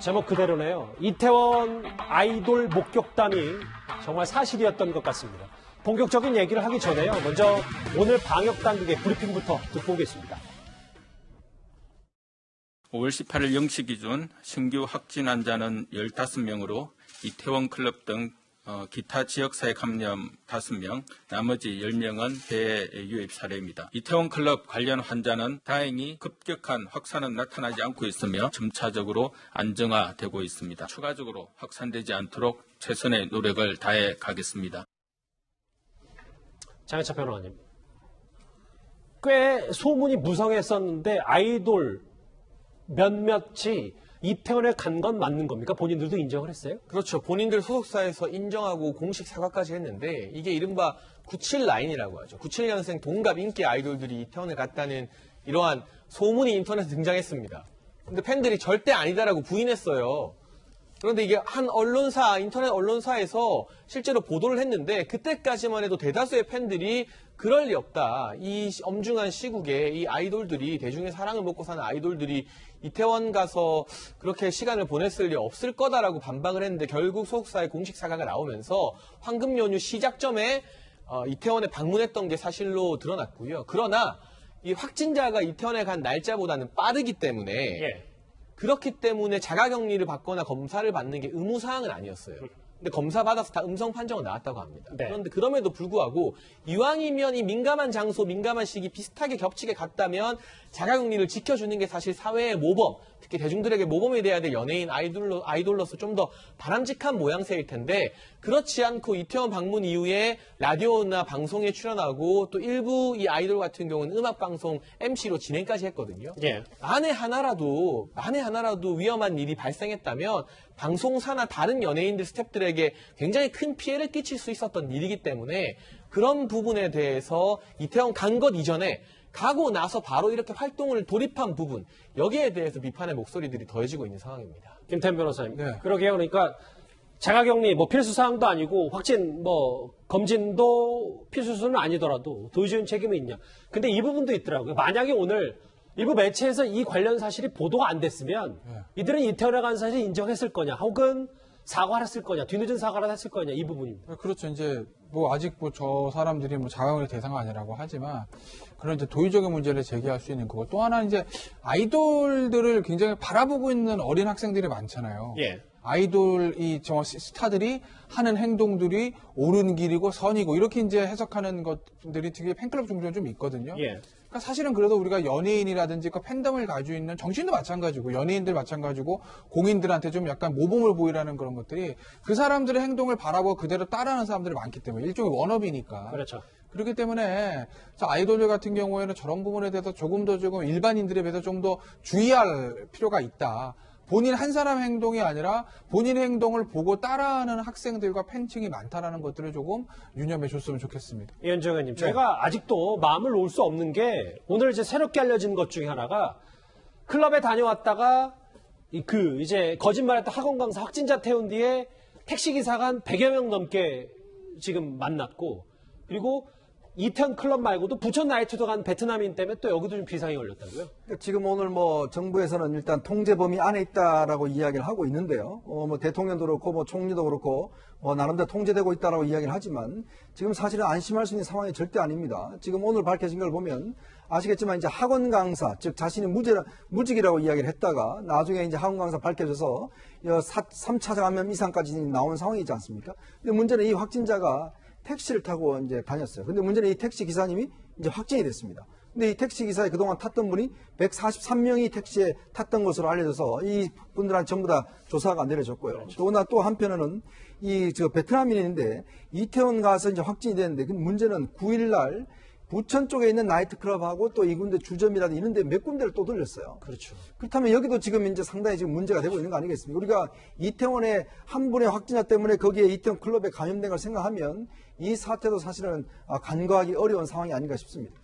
제목 그대로네요. 이태원 아이돌 목격담이 정말 사실이었던 것 같습니다. 본격적인 얘기를 하기 전에요. 먼저 오늘 방역당국의 브리핑부터 듣고 오겠습니다. 5월 18일 0시 기준 신규 확진 환자는 15명으로 이태원 클럽 등 기타 지역사회 감염 5명, 나머지 10명은 해외 유입 사례입니다. 이태원 클럽 관련 환자는 다행히 급격한 확산은 나타나지 않고 있으며 점차적으로 안정화되고 있습니다. 추가적으로 확산되지 않도록 최선의 노력을 다해 가겠습니다. 장혜차 변호사님, 꽤 소문이 무성했었는데 아이돌 몇몇이 이태원에 간 건 맞는 겁니까? 본인들도 인정을 했어요? 그렇죠. 본인들 소속사에서 인정하고 공식 사과까지 했는데 이게 이른바 97라인이라고 하죠. 97년생 동갑 인기 아이돌들이 이태원에 갔다는 이러한 소문이 인터넷에 등장했습니다. 근데 팬들이 절대 아니다라고 부인했어요. 그런데 이게 한 언론사, 인터넷 언론사에서 실제로 보도를 했는데 그때까지만 해도 대다수의 팬들이 그럴 리 없다. 이 엄중한 시국에 이 아이돌들이, 대중의 사랑을 먹고 사는 아이돌들이 이태원 가서 그렇게 시간을 보냈을 리 없을 거다라고 반박을 했는데 결국 소속사의 공식 사과가 나오면서 황금 연휴 시작점에 이태원에 방문했던 게 사실로 드러났고요. 그러나 이 확진자가 이태원에 간 날짜보다는 빠르기 때문에 그렇기 때문에 자가격리를 받거나 검사를 받는 게 의무사항은 아니었어요. 근데 검사 받아서 다 음성 판정은 나왔다고 합니다. 네. 그런데 그럼에도 불구하고 이왕이면 이 민감한 장소, 민감한 시기 비슷하게 겹치게 갔다면 자가격리를 지켜주는 게 사실 사회의 모범, 특히 대중들에게 모범이 돼야 될 연예인 아이돌로서 좀 더 바람직한 모양새일 텐데 그렇지 않고 이태원 방문 이후에 라디오나 방송에 출연하고 또 일부 이 아이돌 같은 경우는 음악방송 MC로 진행까지 했거든요. 예. 만에 하나라도 위험한 일이 발생했다면 방송사나 다른 연예인들 스태프들에게 굉장히 큰 피해를 끼칠 수 있었던 일이기 때문에 그런 부분에 대해서 이태원 간 것 이전에 가고 나서 바로 이렇게 활동을 돌입한 부분, 여기에 대해서 비판의 목소리들이 더해지고 있는 상황입니다. 김태현 변호사님. 네. 그러게요. 그러니까 자가격리 필수사항도 아니고 확진 검진도 필수수는 아니더라도 도의적인 책임이 있냐. 근데 이 부분도 있더라고요. 만약에 오늘 일부 매체에서 이 관련 사실이 보도가 안 됐으면 이들은 이태원에 간 사실 인정했을 거냐, 혹은 사과를 했을 거냐, 뒤늦은 사과를 했을 거냐, 이 부분입니다. 그렇죠. 이제 아직 저 사람들이 자가격리 대상 아니라고 하지만 그런 이제 도의적인 문제를 제기할 수 있는 거고, 또 하나 이제 아이돌들을 굉장히 바라보고 있는 어린 학생들이 많잖아요. 예. 아이돌 스타들이 하는 행동들이 옳은 길이고 선이고 이렇게 이제 해석하는 것들이 되게 팬클럽 종종 좀 있거든요. 예. 그러니까 사실은 그래도 우리가 연예인이라든지 그 팬덤을 가지고 있는 정치인도 마찬가지고 연예인들 마찬가지고 공인들한테 좀 약간 모범을 보이라는 그런 것들이 그 사람들의 행동을 바라보고 그대로 따라하는 사람들이 많기 때문에 일종의 워너비니까. 그렇죠. 그렇기 때문에 아이돌들 같은 경우에는 저런 부분에 대해서 조금 일반인들에 비해서 좀 더 주의할 필요가 있다. 본인 한 사람 행동이 아니라 본인의 행동을 보고 따라하는 학생들과 팬층이 많다라는 것들을 조금 유념해 줬으면 좋겠습니다. 이현정 의원님, 제가 아직도 마음을 놓을 수 없는 게 오늘 이제 새롭게 알려진 것 중에 하나가 클럽에 다녀왔다가 이제 거짓말했던 학원 강사 확진자 태운 뒤에 택시기사가 한 100여 명 넘게 지금 만났고, 그리고 이태원 클럽 말고도 부천 나이트도 간 베트남인 때문에 또 여기도 좀 비상이 걸렸다고요? 지금 오늘 정부에서는 일단 통제 범위 안에 있다라고 이야기를 하고 있는데요. 대통령도 그렇고 총리도 그렇고 나름대로 통제되고 있다라고 이야기를 하지만 지금 사실은 안심할 수 있는 상황이 절대 아닙니다. 지금 오늘 밝혀진 걸 보면 아시겠지만 이제 학원 강사, 즉 자신이 무직이라고 이야기를 했다가 나중에 이제 학원 강사 밝혀져서 3차 감염 이상까지 나온 상황이지 않습니까? 근데 문제는 이 확진자가 택시를 타고 이제 다녔어요. 근데 문제는 이 택시 기사님이 이제 확진이 됐습니다. 근데 이 택시 기사에 그동안 탔던 분이 143명이 택시에 탔던 것으로 알려져서 이 분들한테 전부 다 조사가 내려졌고요. 또 한편에는 베트남인인데 이태원 가서 이제 확진이 됐는데 그 문제는 9일날 부천 쪽에 있는 나이트클럽하고 또 이 군데 주점이라든지 이런 데 몇 군데를 또 돌렸어요. 그렇죠. 그렇다면 여기도 지금 이제 상당히 지금 문제가 되고 있는 거 아니겠습니까? 우리가 이태원의 한 분의 확진자 때문에 거기에 이태원 클럽에 감염된 걸 생각하면 이 사태도 사실은 간과하기 어려운 상황이 아닌가 싶습니다.